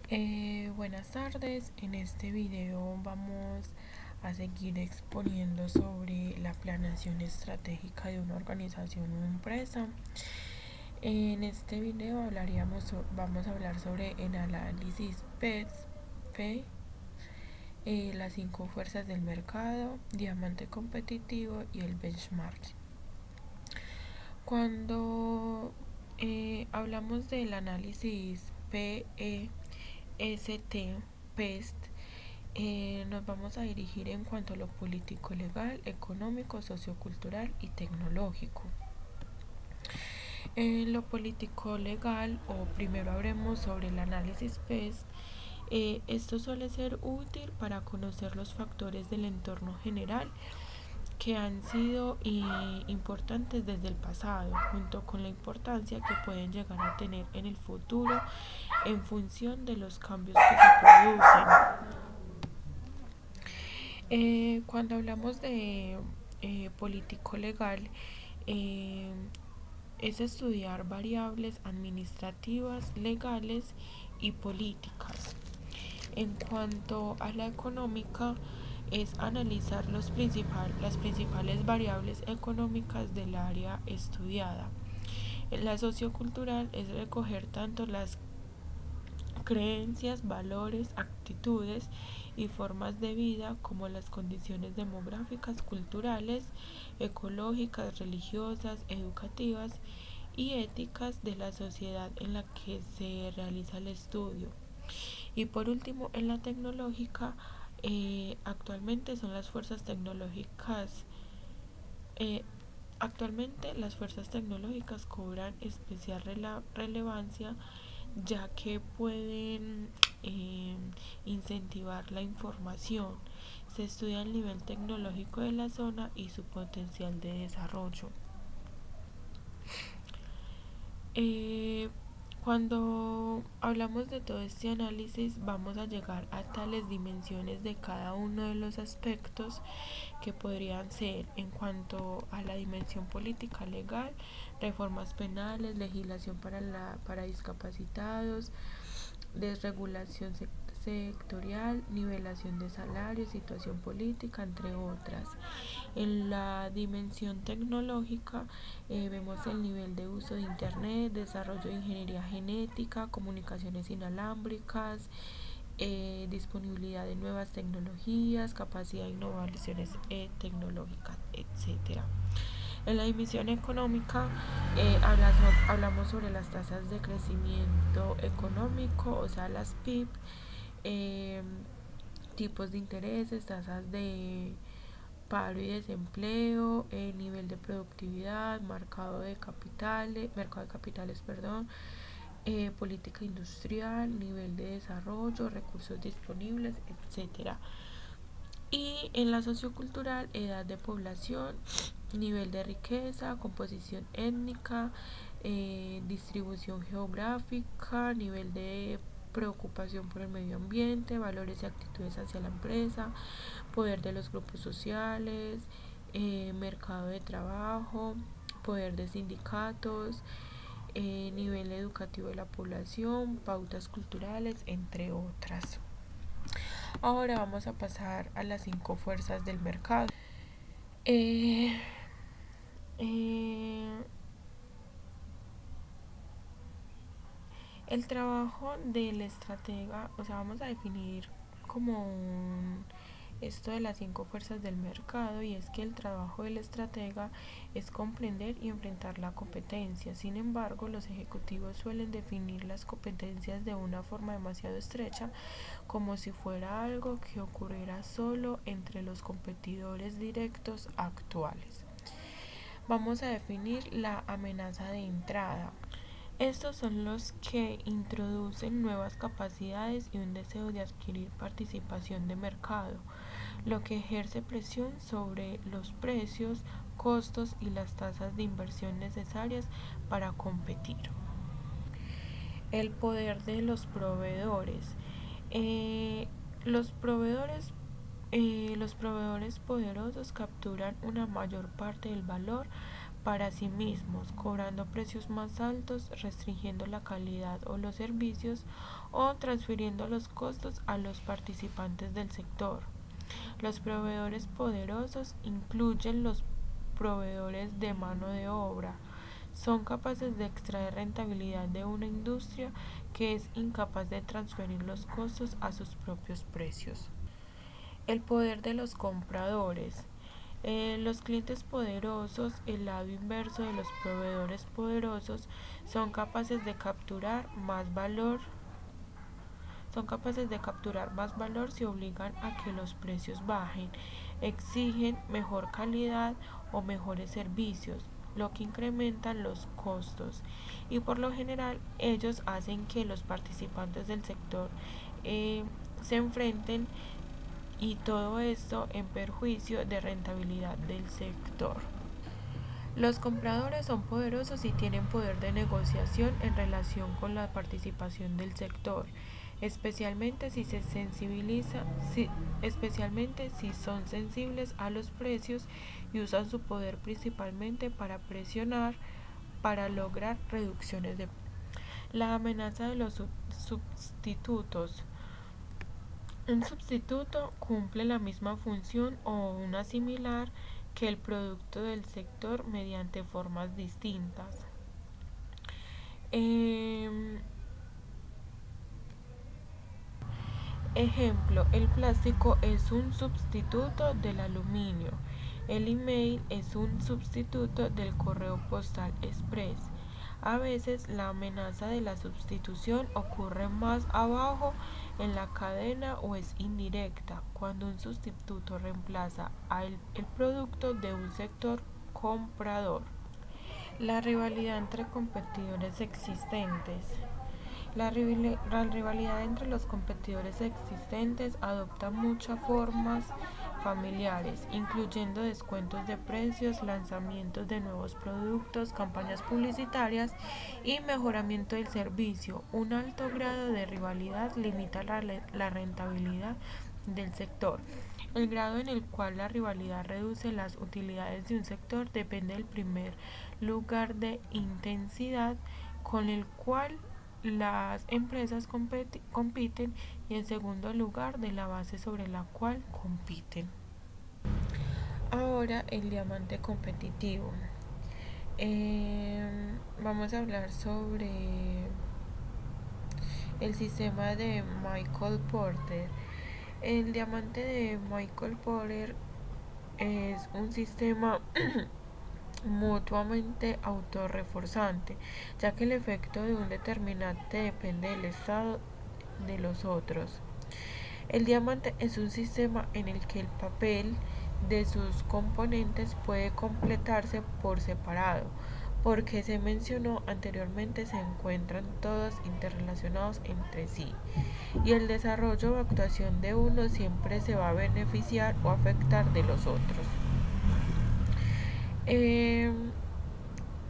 Buenas tardes, en este video vamos a seguir exponiendo sobre la planeación estratégica de una organización o empresa. En este video vamos a hablar sobre el análisis P, las 5 fuerzas del mercado, diamante competitivo y el benchmarking. Cuando hablamos del análisis PEST, nos vamos a dirigir en cuanto a lo político, legal, económico, sociocultural y tecnológico. En lo político legal, o primero hablemos sobre el análisis PEST. Esto suele ser útil para conocer los factores del entorno general que han sido importantes desde el pasado, junto con la importancia que pueden llegar a tener en el futuro en función de los cambios que se producen. Cuando hablamos de político legal, es estudiar variables administrativas, legales y políticas. En cuanto a la económica, es analizar las principales variables económicas del área estudiada. La sociocultural es recoger tanto las creencias, valores, actitudes y formas de vida como las condiciones demográficas, culturales, ecológicas, religiosas, educativas y éticas de la sociedad en la que se realiza el estudio. Y por último, en la tecnológica, actualmente son las fuerzas tecnológicas. eh, Actualmente las fuerzas tecnológicas cobran especial relevancia, ya que pueden incentivar la información. Se estudia el nivel tecnológico de la zona y su potencial de desarrollo. Eh, Cuando hablamos de todo este análisis, vamos a llegar a tales dimensiones de cada uno de los aspectos que podrían ser en cuanto a la dimensión política legal, reformas penales, legislación para discapacitados, desregulación sectorial, nivelación de salarios, situación política, entre otras. En la dimensión tecnológica vemos el nivel de uso de Internet, desarrollo de ingeniería genética, comunicaciones inalámbricas, disponibilidad de nuevas tecnologías, capacidad de innovaciones tecnológicas, etcétera. En la dimensión económica hablamos sobre las tasas de crecimiento económico, o sea, las PIB, eh, tipos de intereses, tasas de paro y desempleo, nivel de productividad, mercado de capitales, política industrial, nivel de desarrollo, recursos disponibles, etcétera. Y en la sociocultural, edad de población, nivel de riqueza, composición étnica, distribución geográfica, nivel de preocupación por el medio ambiente, valores y actitudes hacia la empresa, poder de los grupos sociales, mercado de trabajo, poder de sindicatos, nivel educativo de la población, pautas culturales, entre otras. Ahora vamos a pasar a las 5 fuerzas del mercado. Eh, eh, el trabajo del estratega, o sea, vamos a definir como esto de las 5 fuerzas del mercado, y es que el trabajo del estratega es comprender y enfrentar la competencia. Sin embargo, los ejecutivos suelen definir las competencias de una forma demasiado estrecha, como si fuera algo que ocurriera solo entre los competidores directos actuales. Vamos a definir la amenaza de entrada. Estos son los que introducen nuevas capacidades y un deseo de adquirir participación de mercado, lo que ejerce presión sobre los precios, costos y las tasas de inversión necesarias para competir. El poder de los proveedores. Eh, los proveedores los proveedores poderosos capturan una mayor parte del valor para sí mismos, cobrando precios más altos, restringiendo la calidad o los servicios o transfiriendo los costos a los participantes del sector. Los proveedores poderosos incluyen los proveedores de mano de obra. Son capaces de extraer rentabilidad de una industria que es incapaz de transferir los costos a sus propios precios. El poder de los compradores. Los clientes poderosos, el lado inverso de los proveedores poderosos, son capaces de capturar más valor si obligan a que los precios bajen, exigen mejor calidad o mejores servicios, lo que incrementa los costos, y por lo general ellos hacen que los participantes del sector se enfrenten, y todo esto en perjuicio de rentabilidad del sector. Los compradores son poderosos y tienen poder de negociación en relación con la participación del sector, especialmente si son sensibles a los precios y usan su poder principalmente para presionar para lograr reducciones de precios. La amenaza de los sustitutos. Un sustituto cumple la misma función o una similar que el producto del sector mediante formas distintas. Ejemplo, el plástico es un sustituto del aluminio. El email es un sustituto del correo postal express. A veces la amenaza de la sustitución ocurre más abajo en la cadena o es indirecta, cuando un sustituto reemplaza el producto de un sector comprador. La rivalidad entre competidores existentes. La rivalidad entre los competidores existentes adopta muchas formas familiares, incluyendo descuentos de precios, lanzamientos de nuevos productos, campañas publicitarias y mejoramiento del servicio. Un alto grado de rivalidad limita la rentabilidad del sector. El grado en el cual la rivalidad reduce las utilidades de un sector depende del primer lugar de intensidad con el cual las empresas compiten, y en segundo lugar de la base sobre la cual compiten. Ahora el diamante competitivo. Vamos a hablar sobre el sistema de Michael Porter. El diamante de Michael Porter es un sistema mutuamente autorreforzante, ya que el efecto de un determinante depende del estado de los otros. El diamante es un sistema en el que el papel de sus componentes puede completarse por separado. Porque se mencionó anteriormente, se encuentran todos interrelacionados entre sí, y el desarrollo o actuación de uno siempre se va a beneficiar o afectar de los otros.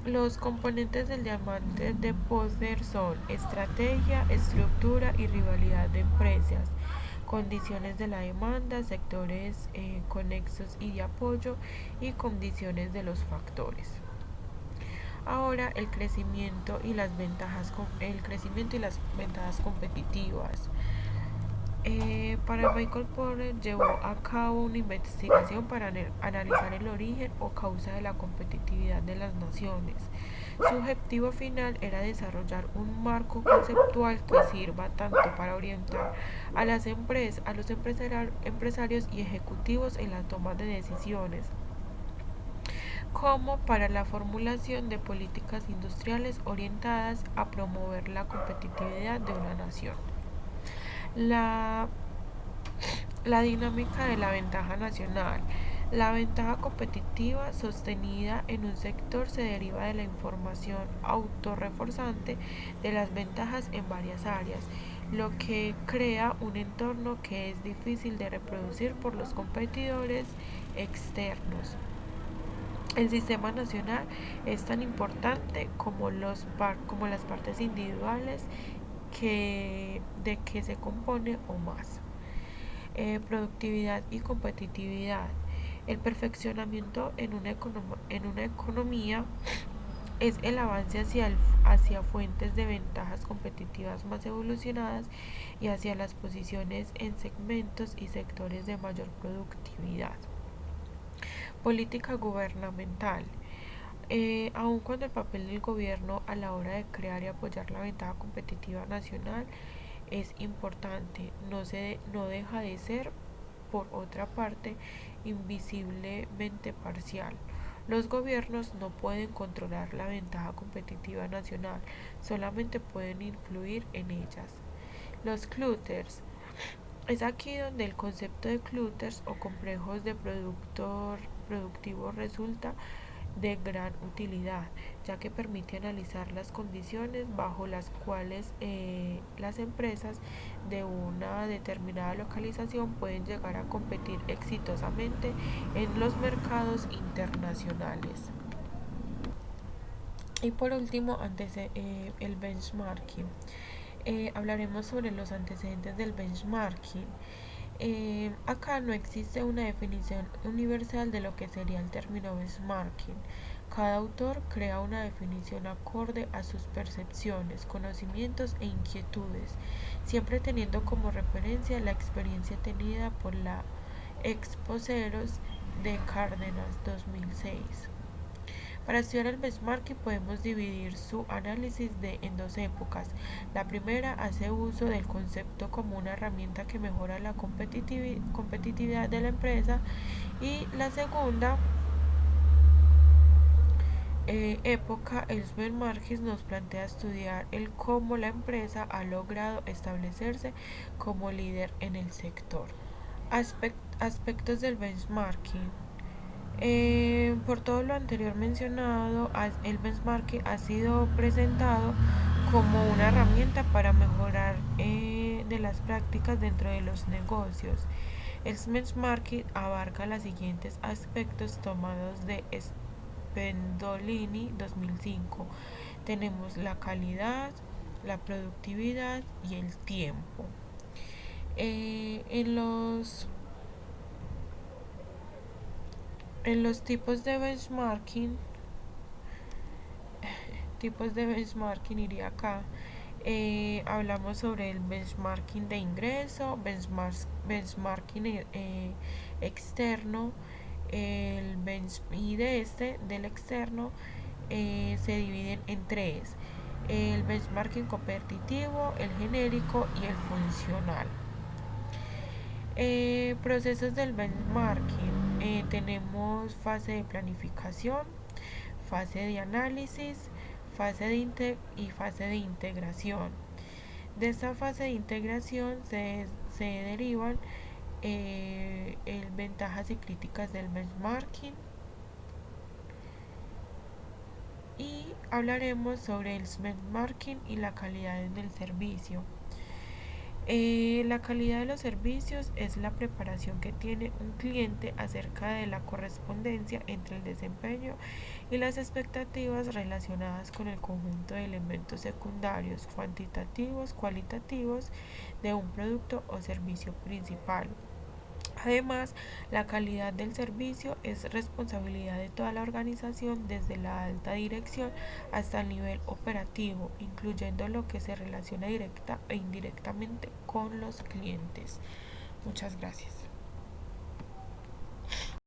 Los componentes del diamante de Porter son estrategia, estructura y rivalidad de empresas, condiciones de la demanda, sectores conexos y de apoyo, y condiciones de los factores. Ahora el crecimiento y las ventajas competitivas. Para Michael Porter llevó a cabo una investigación para analizar el origen o causa de la competitividad de las naciones. Su objetivo final era desarrollar un marco conceptual que sirva tanto para orientar a los empresarios y ejecutivos en la toma de decisiones, como para la formulación de políticas industriales orientadas a promover la competitividad de una nación. La dinámica de la ventaja nacional. La ventaja competitiva sostenida en un sector se deriva de la información autorreforzante de las ventajas en varias áreas, lo que crea un entorno que es difícil de reproducir por los competidores externos. El sistema nacional es tan importante como las partes individuales de que se compone o más. Productividad y competitividad. El perfeccionamiento en una economía es el avance hacia fuentes de ventajas competitivas más evolucionadas y hacia las posiciones en segmentos y sectores de mayor productividad. Política gubernamental. Aun cuando el papel del gobierno a la hora de crear y apoyar la ventaja competitiva nacional es importante, no deja de ser, por otra parte, invisiblemente parcial. Los gobiernos no pueden controlar la ventaja competitiva nacional, solamente pueden influir en ellas. Los clústers. Es aquí donde el concepto de clústers o complejos de productivo resulta de gran utilidad, ya que permite analizar las condiciones bajo las cuales las empresas de una determinada localización pueden llegar a competir exitosamente en los mercados internacionales. Y por último, el benchmarking. Hablaremos sobre los antecedentes del benchmarking. Acá no existe una definición universal de lo que sería el término benchmarking. Cada autor crea una definición acorde a sus percepciones, conocimientos e inquietudes, siempre teniendo como referencia la experiencia tenida por la Exposeros de Cárdenas 2006. Para estudiar el benchmarking podemos dividir su análisis en dos épocas. La primera hace uso del concepto como una herramienta que mejora la competitividad de la empresa, y la segunda época, el benchmarking nos plantea estudiar el cómo la empresa ha logrado establecerse como líder en el sector. Aspectos del benchmarking. Por todo lo anterior mencionado, el benchmarking ha sido presentado como una herramienta para mejorar de las prácticas dentro de los negocios. El benchmarking abarca los siguientes aspectos tomados de Spendolini 2005. Tenemos la calidad, la productividad y el tiempo. En los tipos de benchmarking iría acá. Hablamos sobre el benchmarking de ingreso, benchmarking externo, y del externo se dividen en tres: el benchmarking competitivo, el genérico y el funcional. Procesos del benchmarking. Tenemos fase de planificación, fase de análisis, y fase de integración. De esta fase de integración se derivan ventajas y críticas del benchmarking, y hablaremos sobre el benchmarking y la calidad en el servicio. La calidad de los servicios es la preparación que tiene un cliente acerca de la correspondencia entre el desempeño y las expectativas relacionadas con el conjunto de elementos secundarios, cuantitativos, cualitativos, de un producto o servicio principal. Además, la calidad del servicio es responsabilidad de toda la organización, desde la alta dirección hasta el nivel operativo, incluyendo lo que se relaciona directa e indirectamente con los clientes. Muchas gracias.